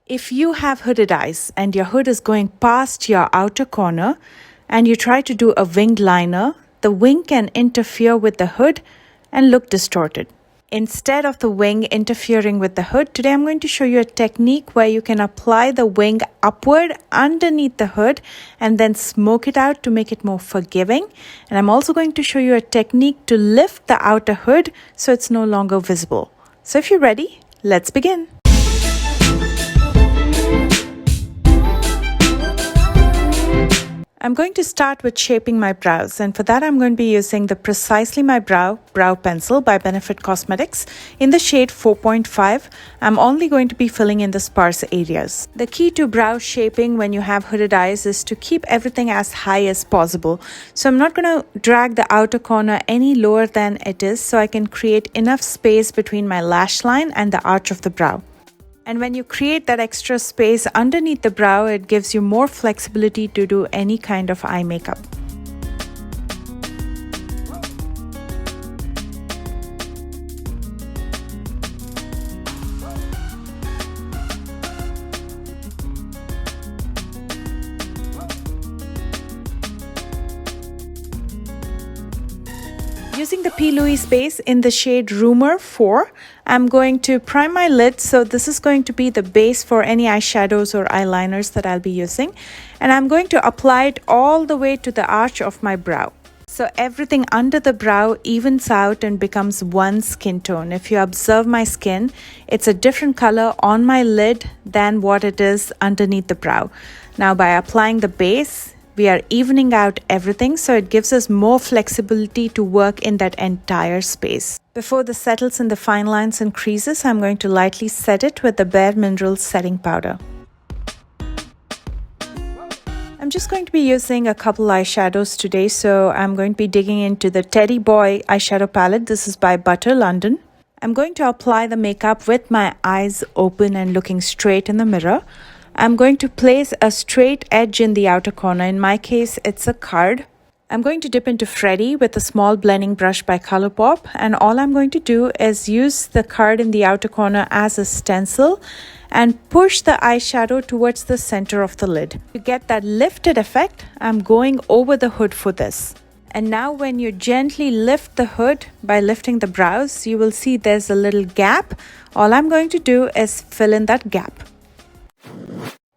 If you have hooded eyes and your hood is going past your outer corner and you try to do a winged liner, the wing can interfere with the hood and look distorted. Instead of the wing interfering with the hood, today I'm going to show you a technique where you can apply the wing upward underneath the hood and then smoke it out to make it more forgiving. And I'm also going to show you a technique to lift the outer hood so it's no longer visible. So if you're ready, let's begin. I'm going to start with shaping my brows, and for that I'm going to be using the Precisely My Brow Brow Pencil by Benefit Cosmetics in the shade 4.5. I'm only going to be filling in the sparse areas. The key to brow shaping when you have hooded eyes is to keep everything as high as possible. So I'm not going to drag the outer corner any lower than it is so I can create enough space between my lash line and the arch of the brow. And when you create that extra space underneath the brow, it gives you more flexibility to do any kind of eye makeup. Using the P. Louise base in the shade Rumor 4, I'm going to prime my lid. So this is going to be the base for any eyeshadows or eyeliners that I'll be using. And I'm going to apply it all the way to the arch of my brow. So everything under the brow evens out and becomes one skin tone. If you observe my skin, it's a different color on my lid than what it is underneath the brow. Now by applying the base, we are evening out everything, so it gives us more flexibility to work in that entire space. Before this settles in the fine lines and creases, I'm going to lightly set it with the Bare Minerals setting powder. I'm just going to be using a couple eyeshadows today, so I'm going to be digging into the Teddy Boy eyeshadow palette. This is by Butter London. I'm going to apply the makeup with my eyes open and looking straight in the mirror. I'm going to place a straight edge in the outer corner. In my case, it's a card. I'm going to dip into Freddy with a small blending brush by Colourpop, and all I'm going to do is use the card in the outer corner as a stencil and push the eyeshadow towards the center of the lid. To get that lifted effect, I'm going over the hood for this. And now when you gently lift the hood by lifting the brows, you will see there's a little gap. All I'm going to do is fill in that gap.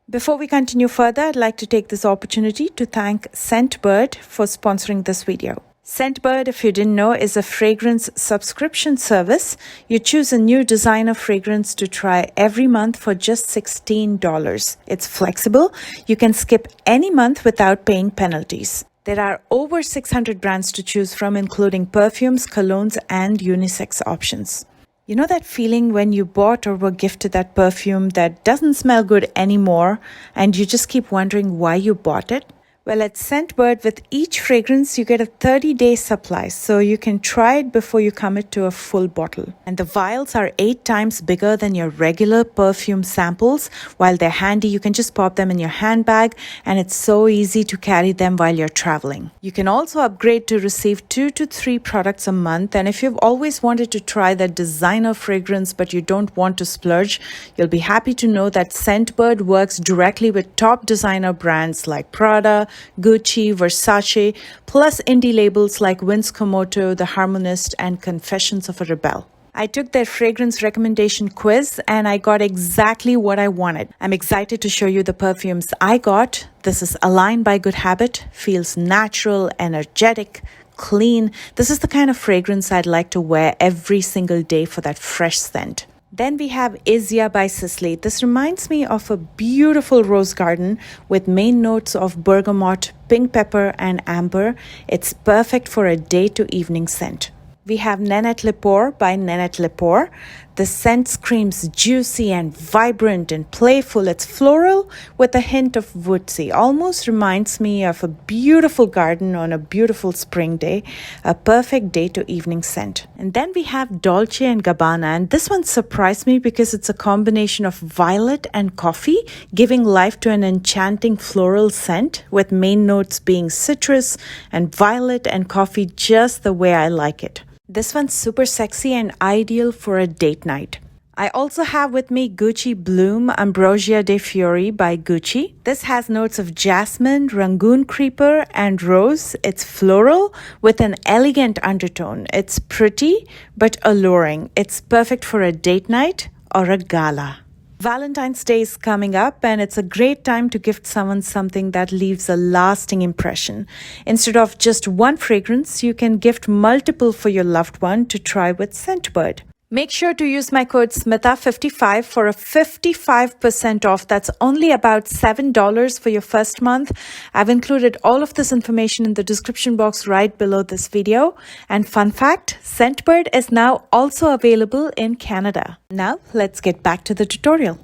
Before we continue further, I'd like to take this opportunity to thank Scentbird for sponsoring this video. Scentbird, if you didn't know, is a fragrance subscription service. You choose a new designer fragrance to try every month for just $16. It's flexible. You can skip any month without paying penalties. There are over 600 brands to choose from, including perfumes, colognes, and unisex options. You know that feeling when you bought or were gifted that perfume that doesn't smell good anymore and you just keep wondering why you bought it? Well, at Scentbird, with each fragrance, you get a 30-day supply, so you can try it before you commit to a full bottle. And the vials are 8 times bigger than your regular perfume samples. While they're handy, you can just pop them in your handbag, and it's so easy to carry them while you're traveling. You can also upgrade to receive 2 to 3 products a month, and if you've always wanted to try that designer fragrance but you don't want to splurge, you'll be happy to know that Scentbird works directly with top designer brands like Prada, Gucci, Versace, plus indie labels like Vince Camuto, The Harmonist, and Confessions of a Rebel. I took their fragrance recommendation quiz and I got exactly what I wanted. I'm excited to show you the perfumes I got. This is Align by Good Habit, feels natural, energetic, clean. This is the kind of fragrance I'd like to wear every single day for that fresh scent. Then we have Isia by Sisley. This reminds me of a beautiful rose garden with main notes of bergamot, pink pepper, and amber. It's perfect for a day to evening scent. We have Nanette Lepore by Nanette Lepore. The scent screams juicy and vibrant and playful. It's floral with a hint of woodsy. Almost reminds me of a beautiful garden on a beautiful spring day. A perfect day to evening scent. And then we have Dolce & Gabbana, and this one surprised me because it's a combination of violet and coffee, giving life to an enchanting floral scent with main notes being citrus and violet and coffee, just the way I like it. This one's super sexy and ideal for a date night. I also have with me Gucci Bloom Ambrosia de Fiori by Gucci. This has notes of jasmine, Rangoon creeper, and rose. It's floral with an elegant undertone. It's pretty but alluring. It's perfect for a date night or a gala. Valentine's Day is coming up, and it's a great time to gift someone something that leaves a lasting impression. Instead of just one fragrance, you can gift multiple for your loved one to try with Scentbird. Make sure to use my code SMITHA55 for a 55% off. That's only about $7 for your first month. I've included all of this information in the description box right below this video. And fun fact, Scentbird is now also available in Canada. Now, let's get back to the tutorial.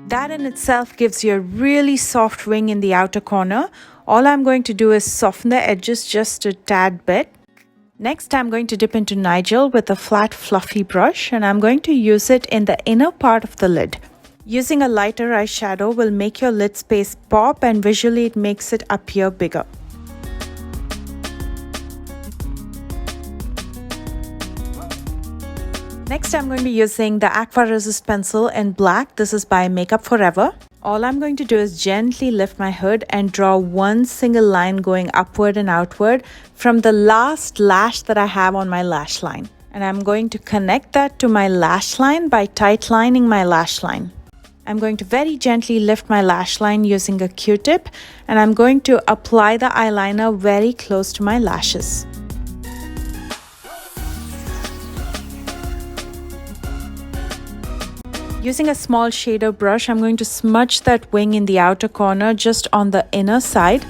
That in itself gives you a really soft wing in the outer corner. All I'm going to do is soften the edges just a tad bit. Next, I'm going to dip into Nigel with a flat fluffy brush, and I'm going to use it in the inner part of the lid. Using a lighter eyeshadow will make your lid space pop, and visually it makes it appear bigger. Next, I'm going to be using the Aqua Resist pencil in black. This is by Makeup Forever. All I'm going to do is gently lift my hood and draw one single line going upward and outward from the last lash that I have on my lash line. And I'm going to connect that to my lash line by tight lining my lash line. I'm going to very gently lift my lash line using a Q-tip, and I'm going to apply the eyeliner very close to my lashes. Using a small shader brush, I'm going to smudge that wing in the outer corner just on the inner side.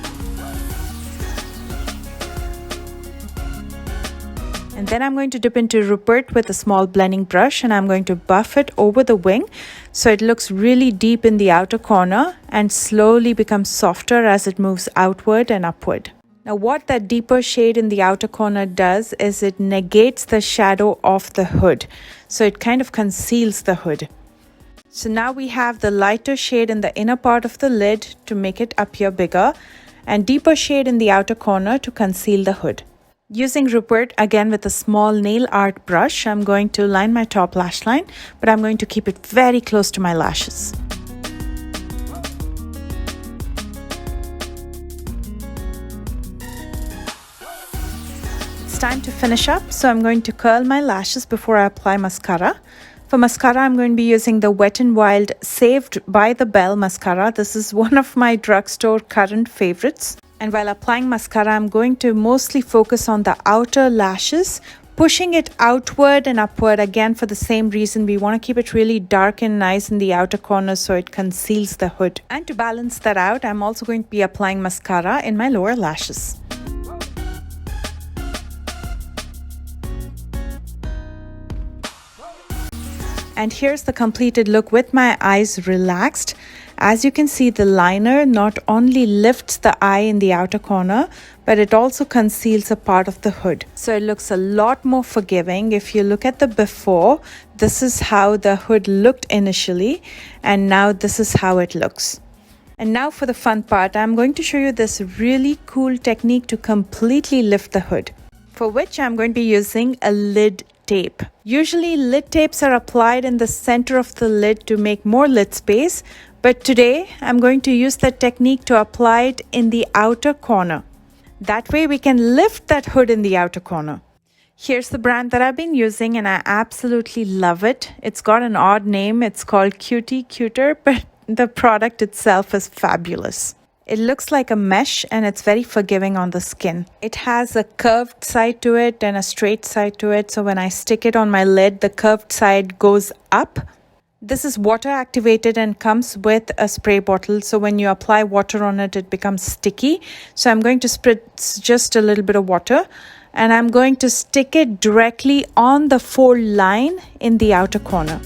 And then I'm going to dip into Rupert with a small blending brush, and I'm going to buff it over the wing so it looks really deep in the outer corner and slowly becomes softer as it moves outward and upward. Now what that deeper shade in the outer corner does is it negates the shadow of the hood. So it kind of conceals the hood. So now we have the lighter shade in the inner part of the lid to make it appear bigger, and deeper shade in the outer corner to conceal the hood. Using Rupert again with a small nail art brush, I'm going to line my top lash line, but I'm going to keep it very close to my lashes. It's time to finish up, so I'm going to curl my lashes before I apply mascara. For mascara, I'm going to be using the Wet n Wild Saved by the Bell mascara. This is one of my drugstore current favorites. And while applying mascara, I'm going to mostly focus on the outer lashes, pushing it outward and upward again for the same reason. We want to keep it really dark and nice in the outer corner so it conceals the hood. And to balance that out, I'm also going to be applying mascara in my lower lashes. And here's the completed look with my eyes relaxed. As you can see, the liner not only lifts the eye in the outer corner, but it also conceals a part of the hood. So it looks a lot more forgiving. If you look at the before, this is how the hood looked initially, and now this is how it looks. And now for the fun part, I'm going to show you this really cool technique to completely lift the hood, for which I'm going to be using a lid tape. Usually lid tapes are applied in the center of the lid to make more lid space, but today I'm going to use that technique to apply it in the outer corner. That way we can lift that hood in the outer corner. Here's the brand that I've been using, and I absolutely love it. It's got an odd name. It's called Cutie Cuter, but the product itself is fabulous. It looks like a mesh, and it's very forgiving on the skin. It has a curved side to it and a straight side to it. So when I stick it on my lid, the curved side goes up. This is water activated and comes with a spray bottle. So when you apply water on it, it becomes sticky. So I'm going to spritz just a little bit of water, and I'm going to stick it directly on the fold line in the outer corner.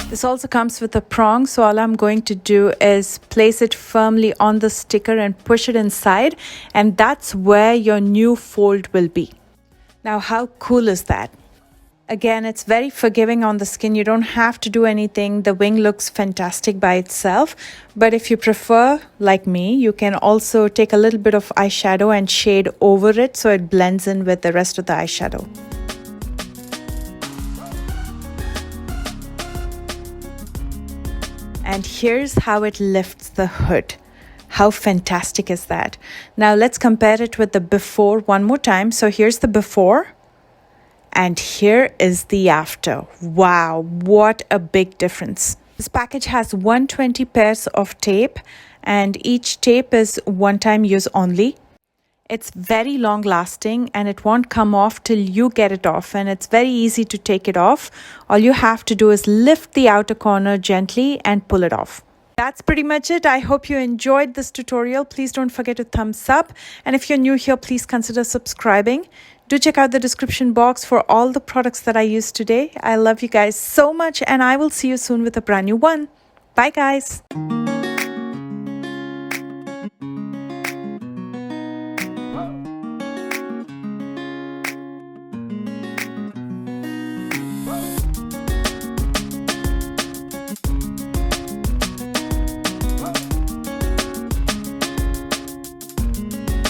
This also comes with a prong, so all I'm going to do is place it firmly on the sticker and push it inside, and that's where your new fold will be. Now, how cool is that? Again, it's very forgiving on the skin. You don't have to do anything. The wing looks fantastic by itself. But if you prefer, like me, you can also take a little bit of eyeshadow and shade over it so it blends in with the rest of the eyeshadow. And here's how it lifts the hood. How fantastic is that? Now let's compare it with the before one more time. So here's the before. And here is the after. Wow, what a big difference. This package has 120 pairs of tape and each tape is one-time use only. It's very long lasting and it won't come off till you get it off, and it's very easy to take it off. All you have to do is lift the outer corner gently and pull it off. That's pretty much it. I hope you enjoyed this tutorial. Please don't forget to thumbs up, and if you're new here, please consider subscribing. Do check out the description box for all the products that I used today. I love you guys so much and I will see you soon with a brand new one. Bye guys.